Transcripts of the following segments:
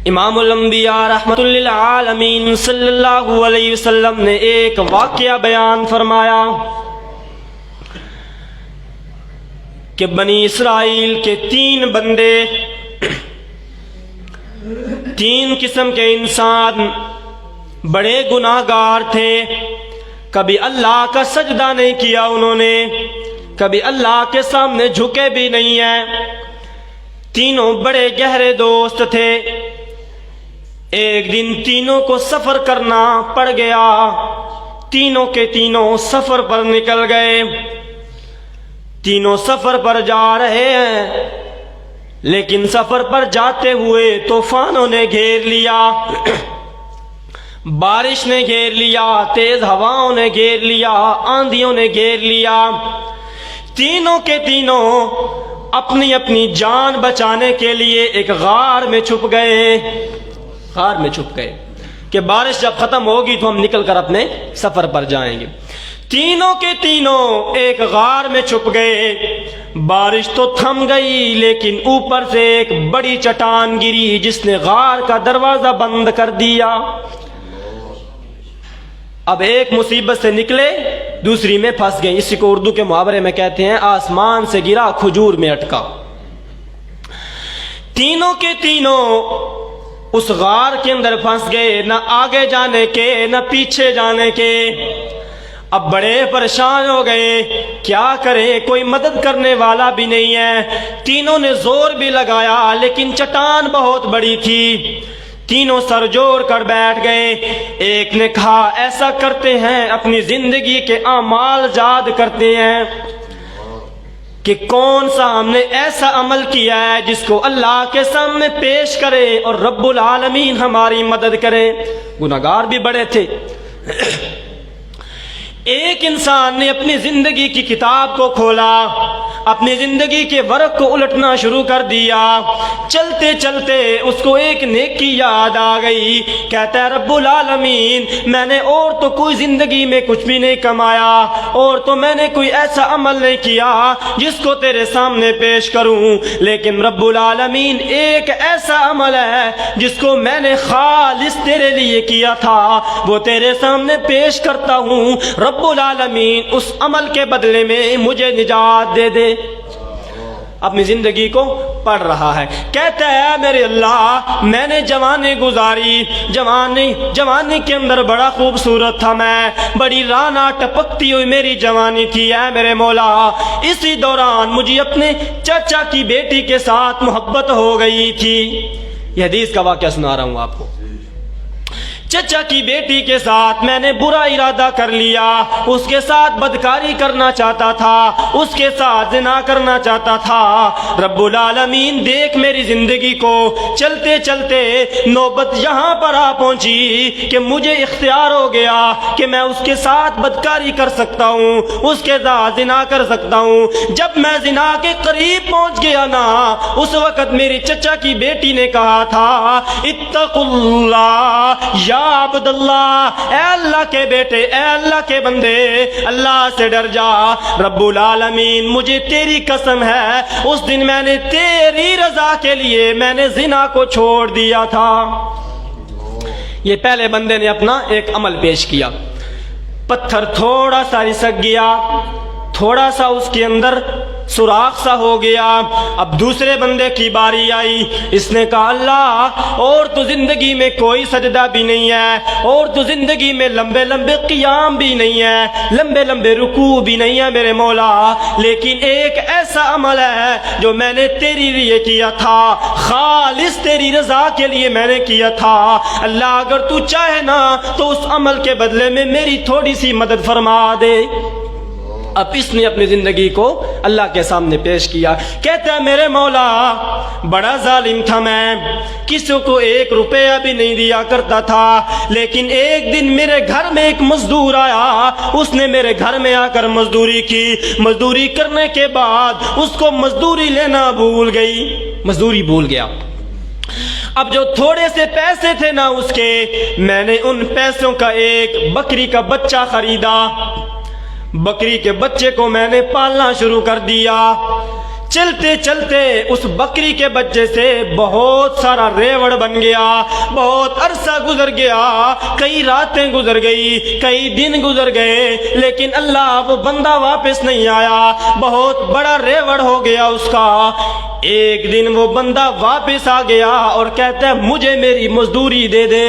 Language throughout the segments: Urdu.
امام الانبیاء رحمت للعالمین صلی اللہ علیہ وسلم نے ایک واقعہ بیان فرمایا کہ بنی اسرائیل کے 3 بندے، 3 قسم کے انسان بڑے گناہگار تھے. کبھی اللہ کا سجدہ نہیں کیا انہوں نے، کبھی اللہ کے سامنے جھکے بھی نہیں ہیں. تینوں بڑے گہرے دوست تھے. ایک دن تینوں کو سفر کرنا پڑ گیا. تینوں کے تینوں سفر پر نکل گئے. تینوں سفر پر جا رہے ہیں، لیکن سفر پر جاتے ہوئے طوفانوں نے گھیر لیا، بارش نے گھیر لیا، تیز ہواؤں نے گھیر لیا، آندھیوں نے گھیر لیا. تینوں کے تینوں اپنی اپنی جان بچانے کے لیے ایک غار میں چھپ گئے. غار میں چھپ گئے کہ بارش جب ختم ہوگی تو ہم نکل کر اپنے سفر پر جائیں گے. تینوں کے تینوں ایک غار میں چھپ گئے. بارش تو تھم گئی، لیکن اوپر سے ایک بڑی چٹان گری جس نے غار کا دروازہ بند کر دیا. اب ایک مصیبت سے نکلے، دوسری میں پھنس گئے. اسی کو اردو کے محاورے میں کہتے ہیں آسمان سے گرا کھجور میں اٹکا. تینوں کے تینوں اس غار کے اندر پھنس گئے، نہ آگے جانے کے نہ پیچھے جانے کے. اب بڑے پریشان ہو گئے، کیا کریں، کوئی مدد کرنے والا بھی نہیں ہے. تینوں نے زور بھی لگایا، لیکن چٹان بہت بڑی تھی. تینوں سر جوڑ کر بیٹھ گئے. ایک نے کہا ایسا کرتے ہیں، اپنی زندگی کے اعمال یاد کرتے ہیں کہ کون سا ہم نے ایسا عمل کیا ہے جس کو اللہ کے سامنے پیش کرے اور رب العالمین ہماری مدد کرے. گناہگار بھی بڑے تھے. ایک انسان نے اپنی زندگی کی کتاب کو کھولا، اپنی زندگی کے ورق کو الٹنا شروع کر دیا. چلتے چلتے اس کو ایک نیکی یاد آ گئی. کہتا ہے رب العالمین، میں نے اور تو کوئی زندگی میں کچھ بھی نہیں کمایا، اور تو میں نے کوئی ایسا عمل نہیں کیا جس کو تیرے سامنے پیش کروں، لیکن رب العالمین ایک ایسا عمل ہے جس کو میں نے خالص تیرے لیے کیا تھا، وہ تیرے سامنے پیش کرتا ہوں. رب العالمین اس عمل کے بدلے میں مجھے نجات دے دے. اپنی زندگی کو پڑھ رہا ہے. کہتا ہے میرے اللہ، میں نے جوانی گزاری، جوانی کے اندر بڑا خوبصورت تھا میں، بڑی رانا ٹپکتی ہوئی میری جوانی تھی. اے میرے مولا، اسی دوران مجھے اپنے چچا کی بیٹی کے ساتھ محبت ہو گئی تھی. یہ حدیث کا واقعہ سنا رہا ہوں آپ کو. چچا کی بیٹی کے ساتھ میں نے برا ارادہ کر لیا، اس کے ساتھ بدکاری کرنا چاہتا تھا، اس کے ساتھ زنا کرنا چاہتا تھا. رب العالمین دیکھ میری زندگی کو. چلتے چلتے نوبت یہاں پر آ پہنچی کہ مجھے اختیار ہو گیا کہ میں اس کے ساتھ بدکاری کر سکتا ہوں، اس کے ساتھ زنا کر سکتا ہوں. جب میں زنا کے قریب پہنچ گیا نا، اس وقت میری چچا کی بیٹی نے کہا تھا اتقوا اللہ یا عبد اللہ، اے اللہ کے بیٹے، اے اللہ کے بندے، اللہ سے ڈر جا. رب العالمین مجھے تیری قسم ہے، اس دن میں نے تیری رضا کے لیے میں نے زنا کو چھوڑ دیا تھا. یہ پہلے بندے نے اپنا ایک عمل پیش کیا. پتھر تھوڑا سا رسک گیا، تھوڑا سا اس کے اندر سوراخ سا ہو گیا. اب دوسرے بندے کی باری آئی. اس نے کہا اللہ، اور تو زندگی میں کوئی سجدہ بھی نہیں ہے، اور تو زندگی میں لمبے لمبے قیام بھی نہیں ہے، لمبے لمبے رکوع بھی نہیں ہے میرے مولا، لیکن ایک ایسا عمل ہے جو میں نے تیری لیے کیا تھا، خالص تیری رضا کے لیے میں نے کیا تھا. اللہ اگر تو چاہے نا تو اس عمل کے بدلے میں میری تھوڑی سی مدد فرما دے. اب اس نے اپنی زندگی کو اللہ کے سامنے پیش کیا. کہتا ہے میرے مولا، بڑا ظالم تھا میں، کسی کو 1 روپیہ بھی نہیں دیا کرتا تھا، لیکن ایک دن میرے گھر میں ایک مزدور آیا. اس نے میرے گھر میں آ کر مزدوری کی. مزدوری کرنے کے بعد اس کو مزدوری لینا بھول گئی، مزدوری بھول گیا. اب جو تھوڑے سے پیسے تھے نا اس کے، میں نے ان پیسوں کا ایک بکری کا بچہ خریدا. بکری کے بچے کو میں نے پالنا شروع کر دیا. چلتے چلتے اس بکری کے بچے سے بہت سارا ریوڑ بن گیا، بہت عرصہ گزر گیا، کئی راتیں گزر گئی، کئی دن گزر گئے، لیکن اللہ وہ بندہ واپس نہیں آیا، بہت بڑا ریوڑ ہو گیا اس کا۔ ایک دن وہ بندہ واپس آ گیا اور کہتا ہے مجھے میری مزدوری دے دے۔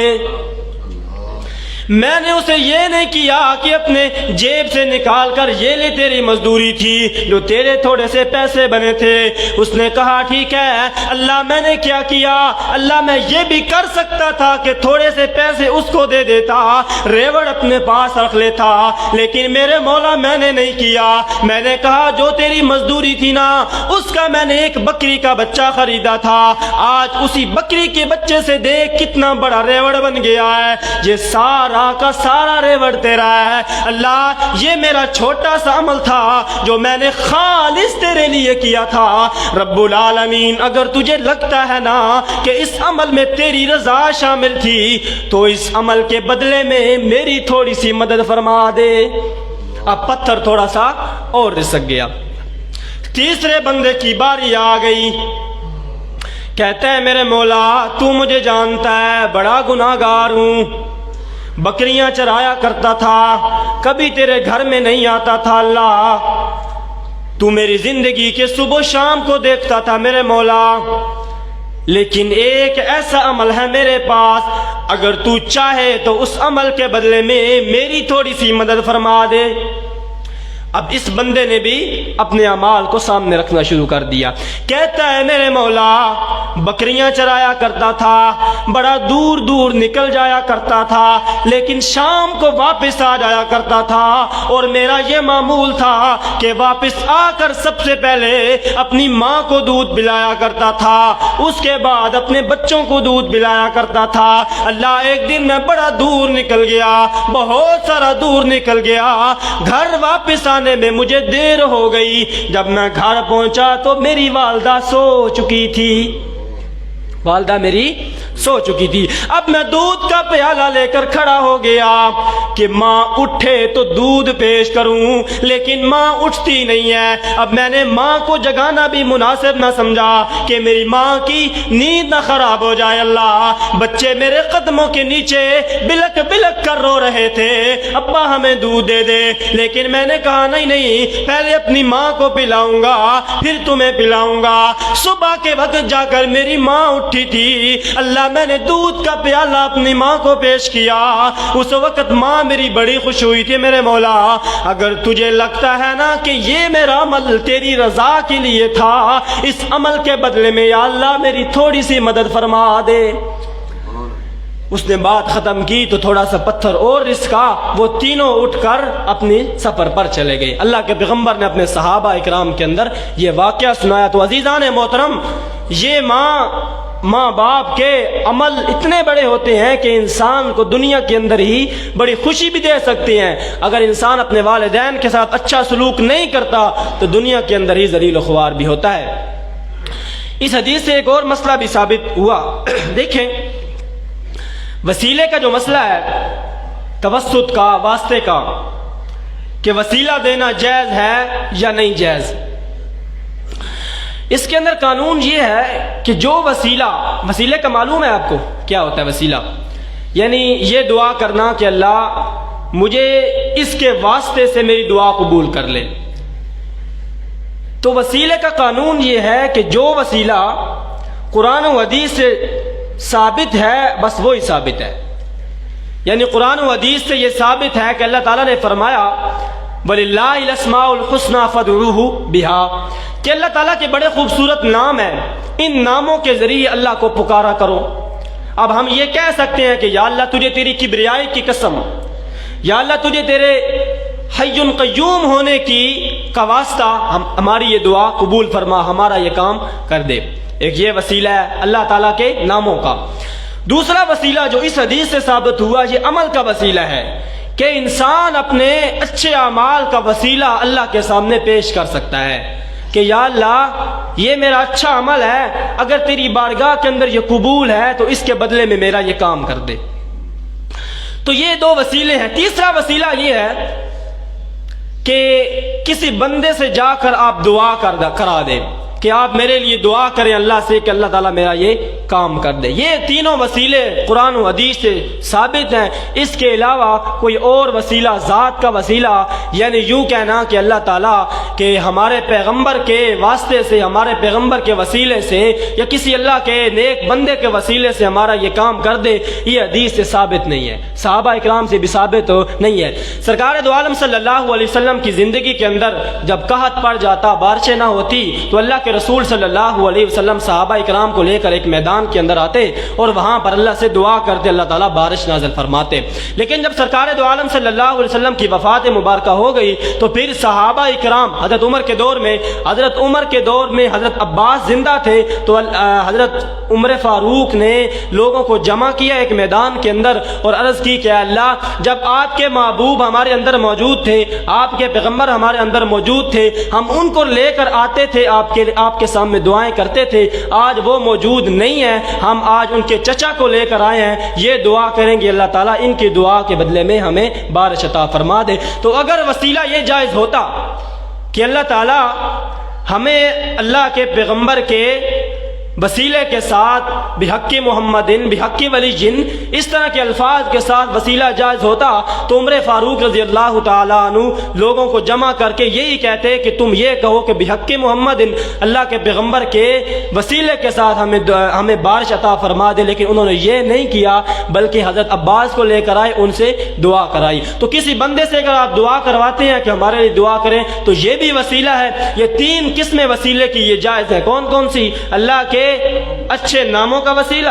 میں نے اسے یہ نہیں کیا کہ اپنے جیب سے نکال کر یہ لے تیری مزدوری تھی جو تیرے تھوڑے سے پیسے بنے تھے۔ اس نے کہا ٹھیک ہے اللہ میں نے کیا کیا، اللہ میں یہ بھی کر سکتا تھا کہ تھوڑے سے پیسے اس کو دے دیتا، ریوڑ اپنے پاس رکھ لیتا، لیکن میرے مولا میں نے نہیں کیا۔ میں نے کہا جو تیری مزدوری تھی نا اس کا میں نے ایک بکری کا بچہ خریدا تھا، آج اسی بکری کے بچے سے دیکھ کتنا بڑا ریوڑ بن گیا ہے، یہ سارا کا سارا ریوڑ تیرا ہے۔ اللہ یہ میرا چھوٹا سا عمل تھا جو میں نے خالص تیرے لیے کیا تھا۔ رب العالمین اگر تجھے لگتا ہے نا کہ اس عمل میں تیری رضا شامل تھی تو اس عمل کے بدلے میں میری تھوڑی سی مدد فرما دے۔ اب پتھر تھوڑا سا اور رسک گیا۔ تیسرے بندے کی باری آ گئی، کہتا ہے میرے مولا تو مجھے جانتا ہے بڑا گناہگار ہوں، بکریاں چرایا کرتا تھا، کبھی تیرے گھر میں نہیں آتا تھا، اللہ تو میری زندگی کے صبح شام کو دیکھتا تھا میرے مولا، لیکن ایک ایسا عمل ہے میرے پاس، اگر تو چاہے تو اس عمل کے بدلے میں میری تھوڑی سی مدد فرما دے۔ اب اس بندے نے بھی اپنے اعمال کو سامنے رکھنا شروع کر دیا، کہتا ہے میرے مولا بکریاں چرایا کرتا تھا، بڑا دور دور نکل جایا کرتا تھا، لیکن شام کو واپس آ جایا کرتا تھا، اور میرا یہ معمول تھا کہ واپس آ کر سب سے پہلے اپنی ماں کو دودھ پلایا کرتا تھا، اس کے بعد اپنے بچوں کو دودھ پلایا کرتا تھا۔ اللہ ایک دن میں بڑا دور نکل گیا، بہت سارا دور نکل گیا، گھر واپس آنے میں مجھے دیر ہو گئی، جب میں گھر پہنچا تو میری والدہ سو چکی تھی، والدہ میری سو چکی تھی۔ اب میں دودھ کا پیالہ لے کر کھڑا ہو گیا کہ ماں اٹھے تو دودھ پیش کروں، لیکن ماں اٹھتی نہیں ہے۔ اب میں نے ماں کو جگانا بھی مناسب نہ سمجھا کہ میری ماں کی نیند نہ خراب ہو جائے۔ اللہ بچے میرے قدموں کے نیچے بلک بلک کر رو رہے تھے ابا ہمیں دودھ دے دے، لیکن میں نے کہا نہیں نہیں پہلے اپنی ماں کو پلاؤں گا پھر تمہیں پلاؤں گا۔ صبح کے وقت جا کر میری ماں اٹھی تھی، اللہ میں نے دودھ کا پیالہ اپنی ماں کو پیش کیا، اس وقت ماں میری بڑی خوش ہوئی تھی۔ میرے مولا اگر تجھے لگتا ہے نا کہ یہ میرا عمل تیری رضا کے لیے تھا، اس عمل کے بدلے میں یا اللہ میری تھوڑی سی مدد فرما دے۔ اس نے بات ختم کی تو تھوڑا سا پتھر اور رسکا، وہ تینوں اٹھ کر اپنی سفر پر چلے گئے۔ اللہ کے پیغمبر نے اپنے صحابہ اکرام کے اندر یہ واقعہ سنایا۔ تو عزیزان محترم، یہ ماں باپ کے عمل اتنے بڑے ہوتے ہیں کہ انسان کو دنیا کے اندر ہی بڑی خوشی بھی دے سکتے ہیں۔ اگر انسان اپنے والدین کے ساتھ اچھا سلوک نہیں کرتا تو دنیا کے اندر ہی ذلیل و خوار بھی ہوتا ہے۔ اس حدیث سے ایک اور مسئلہ بھی ثابت ہوا۔ دیکھیں وسیلے کا جو مسئلہ ہے، توسط کا، واسطے کا، کہ وسیلہ دینا جائز ہے یا نہیں جائز، اس کے اندر قانون یہ ہے کہ جو وسیلے کا معلوم ہے آپ کو کیا ہوتا ہے وسیلہ، یعنی یہ دعا کرنا کہ اللہ مجھے اس کے واسطے سے میری دعا قبول کر لے۔ تو وسیلے کا قانون یہ ہے کہ جو وسیلہ قرآن و حدیث سے ثابت ہے بس وہی ثابت ہے، یعنی قرآن و حدیث سے یہ ثابت ہے کہ اللہ تعالیٰ نے فرمایا وَلِلَّهِ الْأَسْمَاءُ الْحُسْنَى فَادْعُوهُ بِهَا، کہ اللہ تعالیٰ کے بڑے خوبصورت نام ہیں، ان ناموں کے ذریعے اللہ کو پکارا کرو۔ اب ہم یہ کہہ سکتے ہیں کہ یا اللہ تجھے تیری کبریائی کی قسم، یا اللہ تجھے تیرے حی قیوم ہونے کا واسطہ ہماری یہ دعا قبول فرما، ہمارا یہ کام کر دے۔ ایک یہ وسیلہ ہے اللہ تعالیٰ کے ناموں کا۔ دوسرا وسیلہ جو اس حدیث سے ثابت ہوا یہ عمل کا وسیلہ ہے کہ انسان اپنے اچھے اعمال کا وسیلہ اللہ کے سامنے پیش کر سکتا ہے کہ یا اللہ یہ میرا اچھا عمل ہے، اگر تیری بارگاہ کے اندر یہ قبول ہے تو اس کے بدلے میں میرا یہ کام کر دے۔ تو یہ دو وسیلے ہیں۔ تیسرا وسیلہ یہ ہے کہ کسی بندے سے جا کر آپ دعا کرا دیں کہ آپ میرے لیے دعا کریں اللہ سے کہ اللہ تعالیٰ میرا یہ کام کر دے۔ یہ تینوں وسیلے قرآن و حدیث سے ثابت ہیں۔ اس کے علاوہ کوئی اور وسیلہ، ذات کا وسیلہ، یعنی یوں کہنا کہ اللہ تعالیٰ کہ ہمارے پیغمبر کے واسطے سے، ہمارے پیغمبر کے وسیلے سے یا کسی اللہ کے نیک بندے کے وسیلے سے ہمارا یہ کام کر دے، یہ حدیث سے ثابت نہیں ہے، صحابہ اکرام سے بھی ثابت نہیں ہے۔ سرکار دو عالم صلی اللہ علیہ وسلم کی زندگی کے اندر جب قحط پڑ جاتا، بارشیں نہ ہوتی، تو اللہ کے رسول صلی اللہ علیہ وسلم صحابہ اکرام کو لے کر ایک میدان کے اندر آتے اور وہاں پر اللہ سے دعا کرتے، اللہ تعالیٰ بارش نازل فرماتے۔ لیکن جب سرکار دو عالم صلی اللہ علیہ وسلم کی وفات مبارکہ ہو گئی تو پھر صحابہ اکرام، حضرت عمر کے دور میں حضرت عباس زندہ تھے، تو حضرت عمر فاروق نے لوگوں کو جمع کیا ایک میدان کے اندر اور عرض کی کہ اللہ، جب آپ کے محبوب ہمارے اندر موجود تھے، آپ کے پیغمبر ہمارے اندر موجود تھے، ہم ان کو لے کر آتے تھے، آپ کے سامنے دعائیں کرتے تھے، آج وہ موجود نہیں ہیں، ہم آج ان کے چچا کو لے کر آئے ہیں، یہ دعا کریں گے اللہ تعالیٰ ان کی دعا کے بدلے میں ہمیں بارش عطا فرما دے۔ تو اگر وسیلہ یہ جائز ہوتا کہ اللہ تعالیٰ ہمیں اللہ کے پیغمبر کے وسیلے کے ساتھ بحق محمد بحق ولی جن اس طرح کے الفاظ کے ساتھ وسیلہ جائز ہوتا تو عمر فاروق رضی اللہ تعالیٰ عنہ لوگوں کو جمع کر کے یہی کہتے کہ تم یہ کہو کہ بحق محمد اللہ کے پیغمبر کے وسیلے کے ساتھ ہمیں بارش عطا فرما دے، لیکن انہوں نے یہ نہیں کیا بلکہ حضرت عباس کو لے کر آئے، ان سے دعا کرائی۔ تو کسی بندے سے اگر آپ دعا کرواتے ہیں کہ ہمارے لیے دعا کریں تو یہ بھی وسیلہ ہے۔ یہ تین قسمیں وسیلے کی یہ جائز ہے۔ کون کون سی؟ اللہ کے اچھے ناموں کا وسیلہ،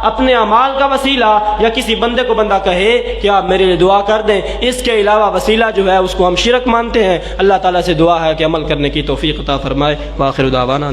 اپنے اعمال کا وسیلہ، یا کسی بندے کو بندہ کہے کہ آپ میرے لیے دعا کر دیں۔ اس کے علاوہ وسیلہ جو ہے اس کو ہم شرک مانتے ہیں۔ اللہ تعالیٰ سے دعا ہے کہ عمل کرنے کی توفیق عطا فرمائے۔ وآخر دعوانا